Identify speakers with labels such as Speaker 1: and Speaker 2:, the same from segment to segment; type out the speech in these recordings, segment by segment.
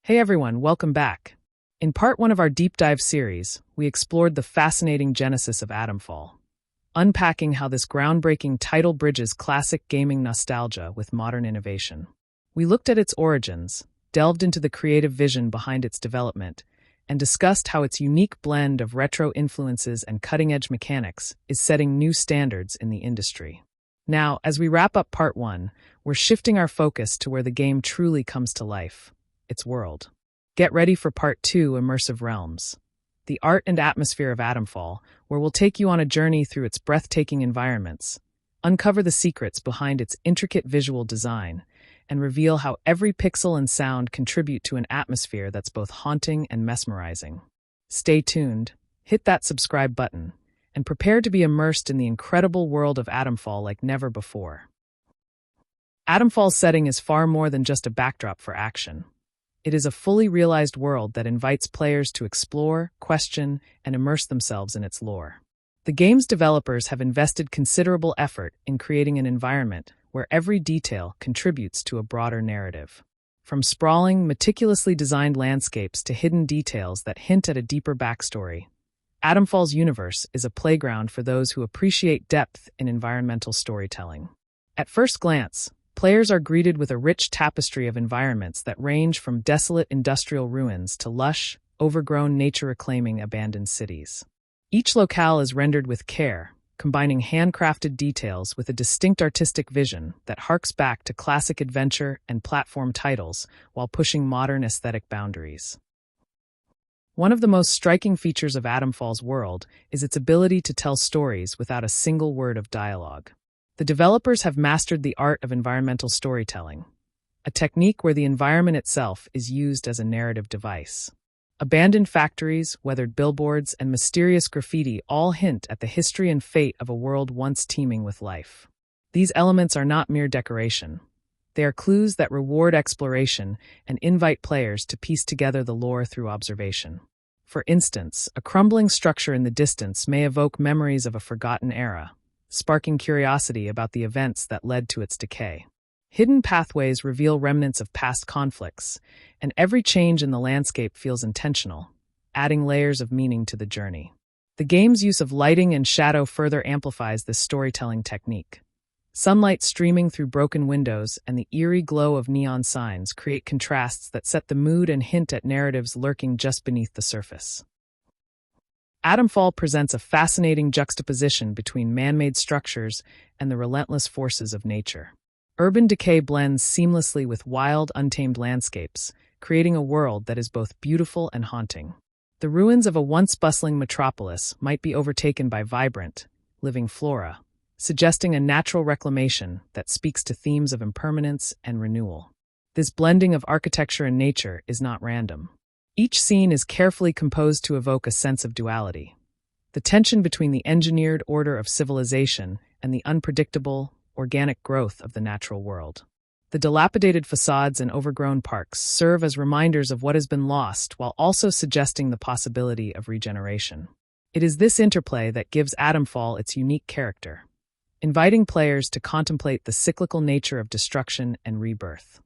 Speaker 1: Hey everyone, welcome back. In part 1 of our deep dive series, we explored the fascinating genesis of Atomfall, unpacking how this groundbreaking title bridges classic gaming nostalgia with modern innovation. We looked at its origins, delved into the creative vision behind its development, and discussed how its unique blend of retro influences and cutting-edge mechanics is setting new standards in the industry. Now, as we wrap up part 1, we're shifting our focus to where the game truly comes to life: its world. Get ready for Part 2, Immersive Realms, the art and atmosphere of Atomfall, where we'll take you on a journey through its breathtaking environments, uncover the secrets behind its intricate visual design, and reveal how every pixel and sound contribute to an atmosphere that's both haunting and mesmerizing. Stay tuned, hit that subscribe button, and prepare to be immersed in the incredible world of Atomfall like never before. Atomfall's setting is far more than just a backdrop for action. It is a fully realized world that invites players to explore, question, and immerse themselves in its lore. The game's developers have invested considerable effort in creating an environment where every detail contributes to a broader narrative. From sprawling, meticulously designed landscapes to hidden details that hint at a deeper backstory, Atomfall's universe is a playground for those who appreciate depth in environmental storytelling. At first glance, players are greeted with a rich tapestry of environments that range from desolate industrial ruins to lush, overgrown nature-reclaiming abandoned cities. Each locale is rendered with care, combining handcrafted details with a distinct artistic vision that harks back to classic adventure and platform titles while pushing modern aesthetic boundaries. One of the most striking features of Atomfall's world is its ability to tell stories without a single word of dialogue. The developers have mastered the art of environmental storytelling, a technique where the environment itself is used as a narrative device. Abandoned factories, weathered billboards, and mysterious graffiti all hint at the history and fate of a world once teeming with life. These elements are not mere decoration. They are clues that reward exploration and invite players to piece together the lore through observation. For instance, a crumbling structure in the distance may evoke memories of a forgotten era, sparking curiosity about the events that led to its decay. Hidden pathways reveal remnants of past conflicts, and every change in the landscape feels intentional, adding layers of meaning to the journey. The game's use of lighting and shadow further amplifies this storytelling technique. Sunlight streaming through broken windows and the eerie glow of neon signs create contrasts that set the mood and hint at narratives lurking just beneath the surface. Atomfall presents a fascinating juxtaposition between man-made structures and the relentless forces of nature. Urban decay blends seamlessly with wild, untamed landscapes, creating a world that is both beautiful and haunting. The ruins of a once bustling metropolis might be overtaken by vibrant, living flora, suggesting a natural reclamation that speaks to themes of impermanence and renewal. This blending of architecture and nature is not random. Each scene is carefully composed to evoke a sense of duality, the tension between the engineered order of civilization and the unpredictable, organic growth of the natural world. The dilapidated facades and overgrown parks serve as reminders of what has been lost while also suggesting the possibility of regeneration. It is this interplay that gives Atomfall its unique character, inviting players to contemplate the cyclical nature of destruction and rebirth.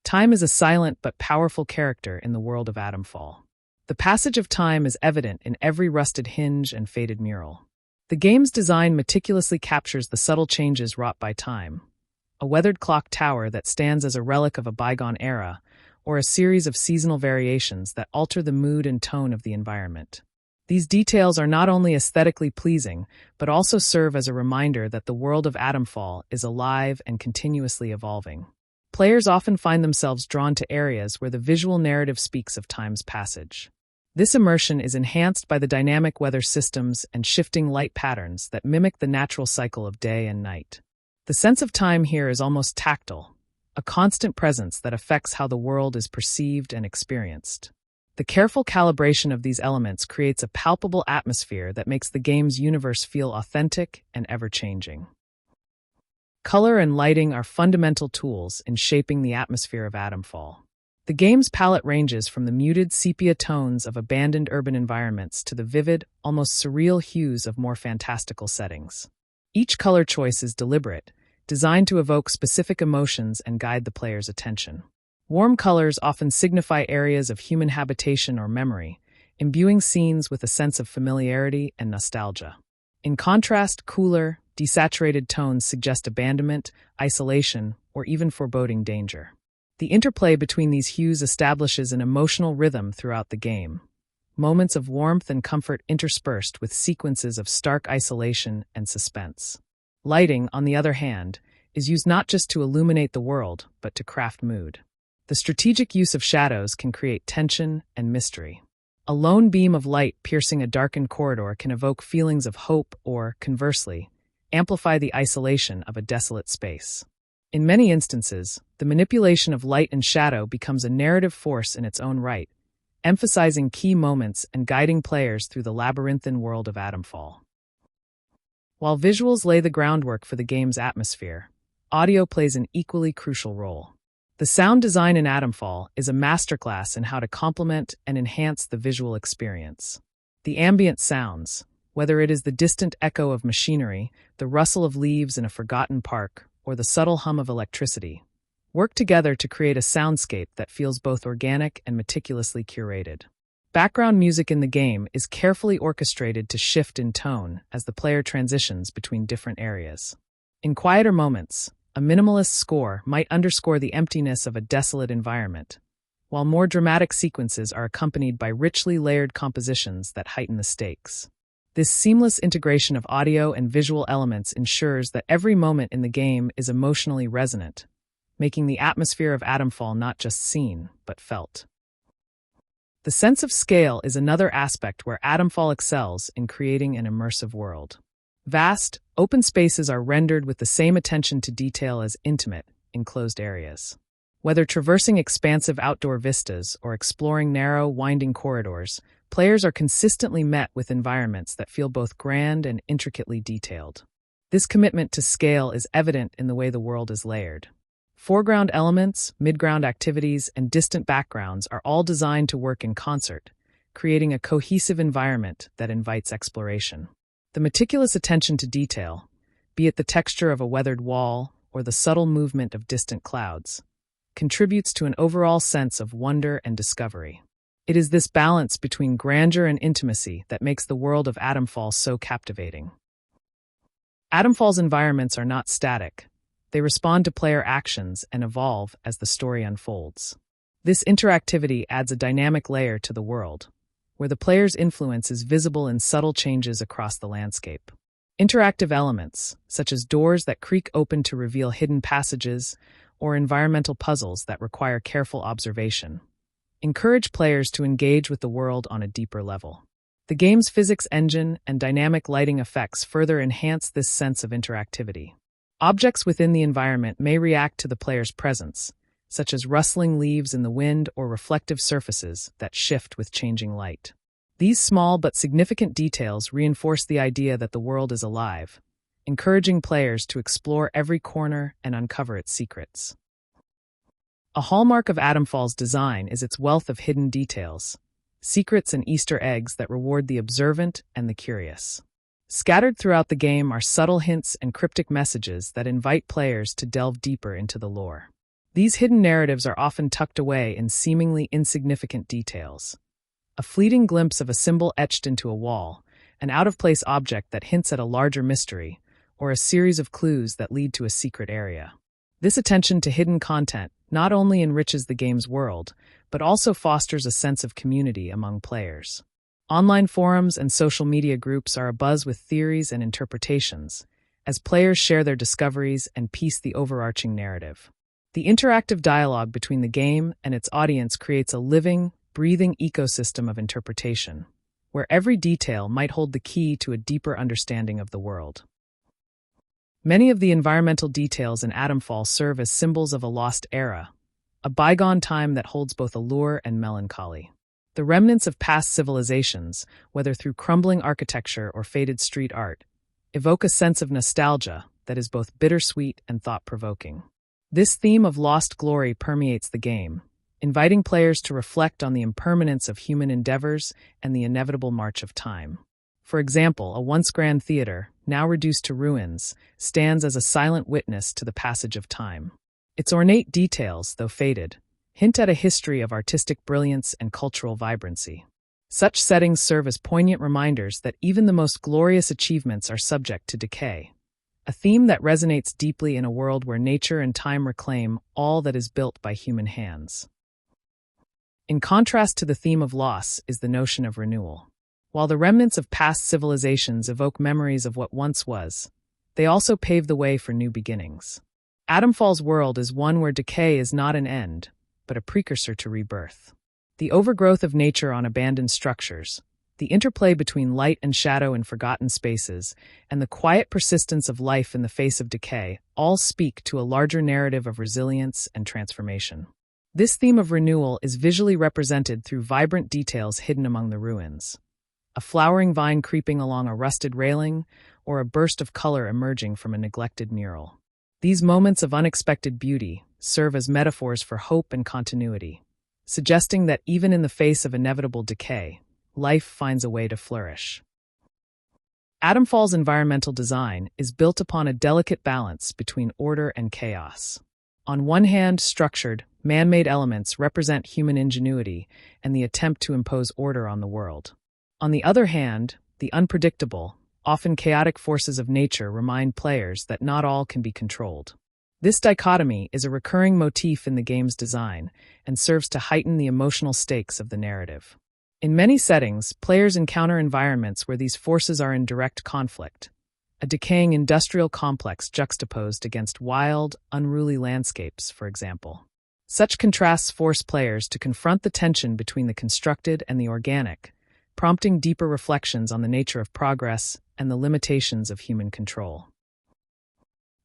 Speaker 1: Time is a silent but powerful character in the world of Atomfall. The passage of time is evident in every rusted hinge and faded mural. The game's design meticulously captures the subtle changes wrought by time: a weathered clock tower that stands as a relic of a bygone era, or a series of seasonal variations that alter the mood and tone of the environment. These details are not only aesthetically pleasing, but also serve as a reminder that the world of Atomfall is alive and continuously evolving. Players often find themselves drawn to areas where the visual narrative speaks of time's passage. This immersion is enhanced by the dynamic weather systems and shifting light patterns that mimic the natural cycle of day and night. The sense of time here is almost tactile, a constant presence that affects how the world is perceived and experienced. The careful calibration of these elements creates a palpable atmosphere that makes the game's universe feel authentic and ever-changing. Color and lighting are fundamental tools in shaping the atmosphere of Atomfall. The game's palette ranges from the muted sepia tones of abandoned urban environments to the vivid, almost surreal hues of more fantastical settings. Each color choice is deliberate, designed to evoke specific emotions and guide the player's attention. Warm colors often signify areas of human habitation or memory, imbuing scenes with a sense of familiarity and nostalgia. In contrast, cooler, desaturated tones suggest abandonment, isolation, or even foreboding danger. The interplay between these hues establishes an emotional rhythm throughout the game. Moments of warmth and comfort interspersed with sequences of stark isolation and suspense. Lighting, on the other hand, is used not just to illuminate the world, but to craft mood. The strategic use of shadows can create tension and mystery. A lone beam of light piercing a darkened corridor can evoke feelings of hope or, conversely, amplify the isolation of a desolate space. In many instances, the manipulation of light and shadow becomes a narrative force in its own right, emphasizing key moments and guiding players through the labyrinthine world of Atomfall. While visuals lay the groundwork for the game's atmosphere, audio plays an equally crucial role. The sound design in Atomfall is a masterclass in how to complement and enhance the visual experience. The ambient sounds, whether it is the distant echo of machinery, the rustle of leaves in a forgotten park, or the subtle hum of electricity, work together to create a soundscape that feels both organic and meticulously curated. Background music in the game is carefully orchestrated to shift in tone as the player transitions between different areas. In quieter moments, a minimalist score might underscore the emptiness of a desolate environment, while more dramatic sequences are accompanied by richly layered compositions that heighten the stakes. This seamless integration of audio and visual elements ensures that every moment in the game is emotionally resonant, making the atmosphere of Atomfall not just seen, but felt. The sense of scale is another aspect where Atomfall excels in creating an immersive world. Vast, open spaces are rendered with the same attention to detail as intimate, enclosed areas. Whether traversing expansive outdoor vistas or exploring narrow, winding corridors, players are consistently met with environments that feel both grand and intricately detailed. This commitment to scale is evident in the way the world is layered. Foreground elements, midground activities, and distant backgrounds are all designed to work in concert, creating a cohesive environment that invites exploration. The meticulous attention to detail, be it the texture of a weathered wall or the subtle movement of distant clouds, contributes to an overall sense of wonder and discovery. It is this balance between grandeur and intimacy that makes the world of Atomfall so captivating. Atomfall's environments are not static. They respond to player actions and evolve as the story unfolds. This interactivity adds a dynamic layer to the world, where the player's influence is visible in subtle changes across the landscape. Interactive elements, such as doors that creak open to reveal hidden passages, or environmental puzzles that require careful observation, encourage players to engage with the world on a deeper level. The game's physics engine and dynamic lighting effects further enhance this sense of interactivity. Objects within the environment may react to the player's presence, such as rustling leaves in the wind or reflective surfaces that shift with changing light. These small but significant details reinforce the idea that the world is alive, encouraging players to explore every corner and uncover its secrets. A hallmark of Atomfall's design is its wealth of hidden details, secrets and Easter eggs that reward the observant and the curious. Scattered throughout the game are subtle hints and cryptic messages that invite players to delve deeper into the lore. These hidden narratives are often tucked away in seemingly insignificant details. A fleeting glimpse of a symbol etched into a wall, an out-of-place object that hints at a larger mystery, or a series of clues that lead to a secret area. This attention to hidden content not only enriches the game's world, but also fosters a sense of community among players. Online forums and social media groups are abuzz with theories and interpretations, as players share their discoveries and piece the overarching narrative. The interactive dialogue between the game and its audience creates a living, breathing ecosystem of interpretation, where every detail might hold the key to a deeper understanding of the world. Many of the environmental details in Atomfall serve as symbols of a lost era, a bygone time that holds both allure and melancholy. The remnants of past civilizations, whether through crumbling architecture or faded street art, evoke a sense of nostalgia that is both bittersweet and thought-provoking. This theme of lost glory permeates the game, inviting players to reflect on the impermanence of human endeavors and the inevitable march of time. For example, a once grand theater, now reduced to ruins, stands as a silent witness to the passage of time. Its ornate details, though faded, hint at a history of artistic brilliance and cultural vibrancy. Such settings serve as poignant reminders that even the most glorious achievements are subject to decay, a theme that resonates deeply in a world where nature and time reclaim all that is built by human hands. In contrast to the theme of loss is the notion of renewal. While the remnants of past civilizations evoke memories of what once was, they also pave the way for new beginnings. Atomfall's world is one where decay is not an end, but a precursor to rebirth. The overgrowth of nature on abandoned structures, the interplay between light and shadow in forgotten spaces, and the quiet persistence of life in the face of decay all speak to a larger narrative of resilience and transformation. This theme of renewal is visually represented through vibrant details hidden among the ruins. A flowering vine creeping along a rusted railing, or a burst of color emerging from a neglected mural. These moments of unexpected beauty serve as metaphors for hope and continuity, suggesting that even in the face of inevitable decay, life finds a way to flourish. Atomfall's environmental design is built upon a delicate balance between order and chaos. On one hand, structured, man-made elements represent human ingenuity and the attempt to impose order on the world. On the other hand, the unpredictable, often chaotic forces of nature remind players that not all can be controlled. This dichotomy is a recurring motif in the game's design and serves to heighten the emotional stakes of the narrative. In many settings, players encounter environments where these forces are in direct conflict. A decaying industrial complex juxtaposed against wild, unruly landscapes, for example. Such contrasts force players to confront the tension between the constructed and the organic, prompting deeper reflections on the nature of progress and the limitations of human control.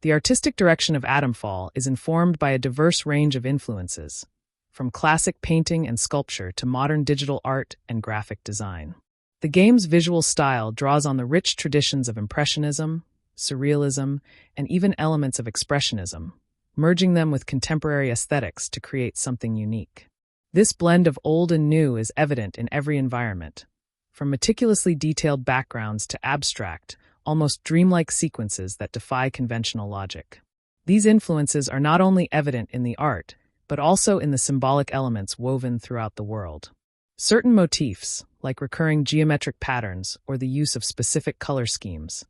Speaker 1: The artistic direction of Atomfall is informed by a diverse range of influences, from classic painting and sculpture to modern digital art and graphic design. The game's visual style draws on the rich traditions of Impressionism, Surrealism, and even elements of Expressionism, merging them with contemporary aesthetics to create something unique. This blend of old and new is evident in every environment, from meticulously detailed backgrounds to abstract, almost dreamlike sequences that defy conventional logic. These influences are not only evident in the art, but also in the symbolic elements woven throughout the world. Certain motifs, like recurring geometric patterns or the use of specific color schemes,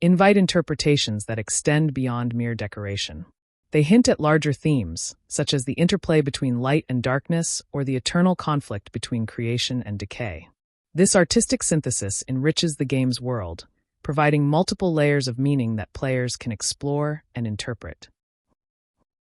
Speaker 1: invite interpretations that extend beyond mere decoration. They hint at larger themes, such as the interplay between light and darkness or the eternal conflict between creation and decay. This artistic synthesis enriches the game's world, providing multiple layers of meaning that players can explore and interpret.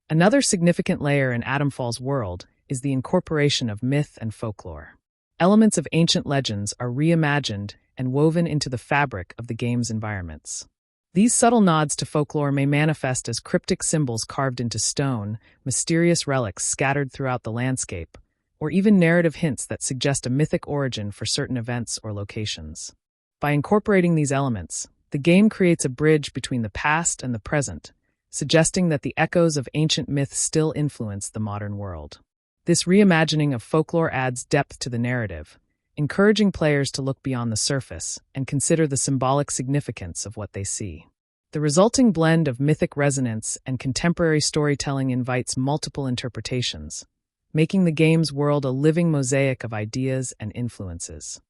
Speaker 1: Another significant layer in Atomfall's world is the incorporation of myth and folklore. Elements of ancient legends are reimagined and woven into the fabric of the game's environments. These subtle nods to folklore may manifest as cryptic symbols carved into stone, mysterious relics scattered throughout the landscape, or even narrative hints that suggest a mythic origin for certain events or locations. By incorporating these elements, the game creates a bridge between the past and the present, suggesting that the echoes of ancient myths still influence the modern world. This reimagining of folklore adds depth to the narrative, encouraging players to look beyond the surface and consider the symbolic significance of what they see. The resulting blend of mythic resonance and contemporary storytelling invites multiple interpretations, making the game's world a living mosaic of ideas and influences.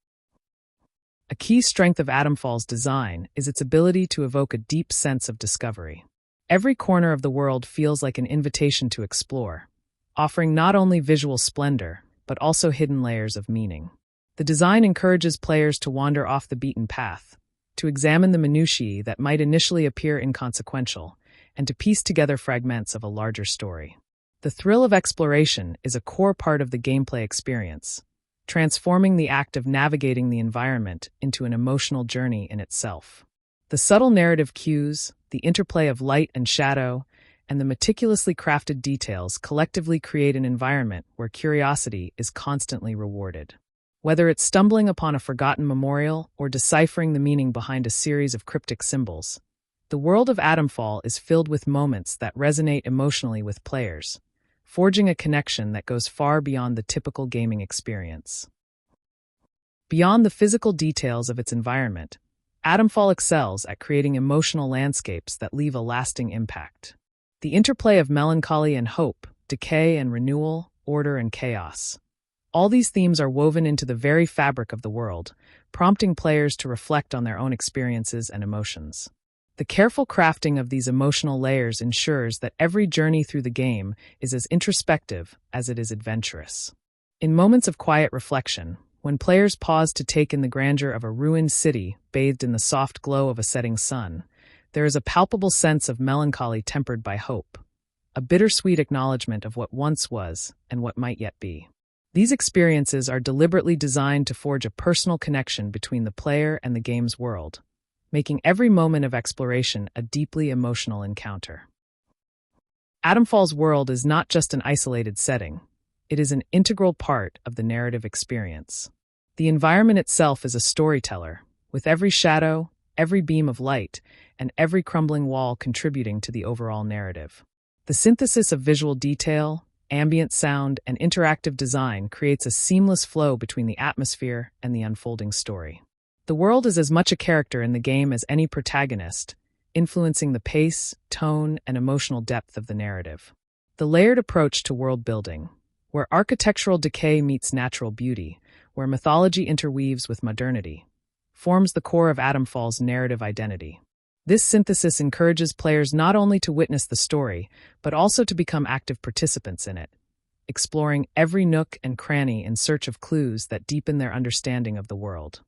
Speaker 1: A key strength of Atomfall's design is its ability to evoke a deep sense of discovery. Every corner of the world feels like an invitation to explore, offering not only visual splendor, but also hidden layers of meaning. The design encourages players to wander off the beaten path, to examine the minutiae that might initially appear inconsequential, and to piece together fragments of a larger story. The thrill of exploration is a core part of the gameplay experience, transforming the act of navigating the environment into an emotional journey in itself. The subtle narrative cues, the interplay of light and shadow, and the meticulously crafted details collectively create an environment where curiosity is constantly rewarded. Whether it's stumbling upon a forgotten memorial or deciphering the meaning behind a series of cryptic symbols, the world of Atomfall is filled with moments that resonate emotionally with players, forging a connection that goes far beyond the typical gaming experience. Beyond the physical details of its environment, Atomfall excels at creating emotional landscapes that leave a lasting impact. The interplay of melancholy and hope, decay and renewal, order, and chaos. All these themes are woven into the very fabric of the world, prompting players to reflect on their own experiences and emotions. The careful crafting of these emotional layers ensures that every journey through the game is as introspective as it is adventurous. In moments of quiet reflection, when players pause to take in the grandeur of a ruined city bathed in the soft glow of a setting sun, there is a palpable sense of melancholy tempered by hope, a bittersweet acknowledgement of what once was and what might yet be. These experiences are deliberately designed to forge a personal connection between the player and the game's world, making every moment of exploration a deeply emotional encounter. Atomfall's world is not just an isolated setting, it is an integral part of the narrative experience. The environment itself is a storyteller, with every shadow, every beam of light, and every crumbling wall contributing to the overall narrative. The synthesis of visual detail, ambient sound, and interactive design creates a seamless flow between the atmosphere and the unfolding story. The world is as much a character in the game as any protagonist, influencing the pace, tone, and emotional depth of the narrative. The layered approach to world building, where architectural decay meets natural beauty, where mythology interweaves with modernity, forms the core of Atomfall's narrative identity. This synthesis encourages players not only to witness the story, but also to become active participants in it, exploring every nook and cranny in search of clues that deepen their understanding of the world.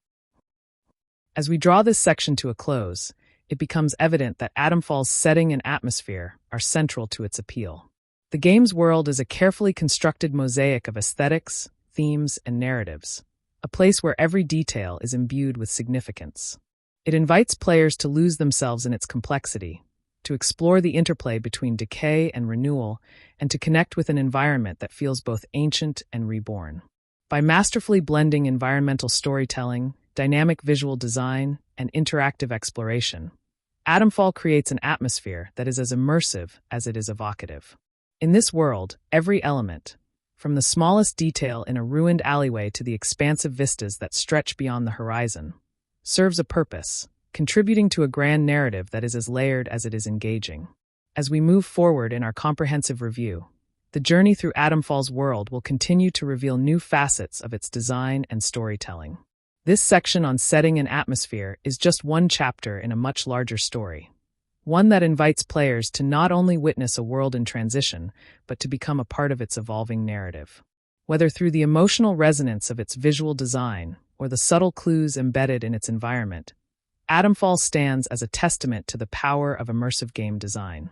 Speaker 1: As we draw this section to a close, it becomes evident that Atomfall's setting and atmosphere are central to its appeal. The game's world is a carefully constructed mosaic of aesthetics, themes, and narratives, a place where every detail is imbued with significance. It invites players to lose themselves in its complexity, to explore the interplay between decay and renewal, and to connect with an environment that feels both ancient and reborn. By masterfully blending environmental storytelling, dynamic visual design, and interactive exploration, Atomfall creates an atmosphere that is as immersive as it is evocative. In this world, every element, from the smallest detail in a ruined alleyway to the expansive vistas that stretch beyond the horizon, serves a purpose, contributing to a grand narrative that is as layered as it is engaging. As we move forward in our comprehensive review, the journey through Atomfall's world will continue to reveal new facets of its design and storytelling. This section on setting and atmosphere is just one chapter in a much larger story, one that invites players to not only witness a world in transition, but to become a part of its evolving narrative. Whether through the emotional resonance of its visual design or the subtle clues embedded in its environment, Atomfall stands as a testament to the power of immersive game design.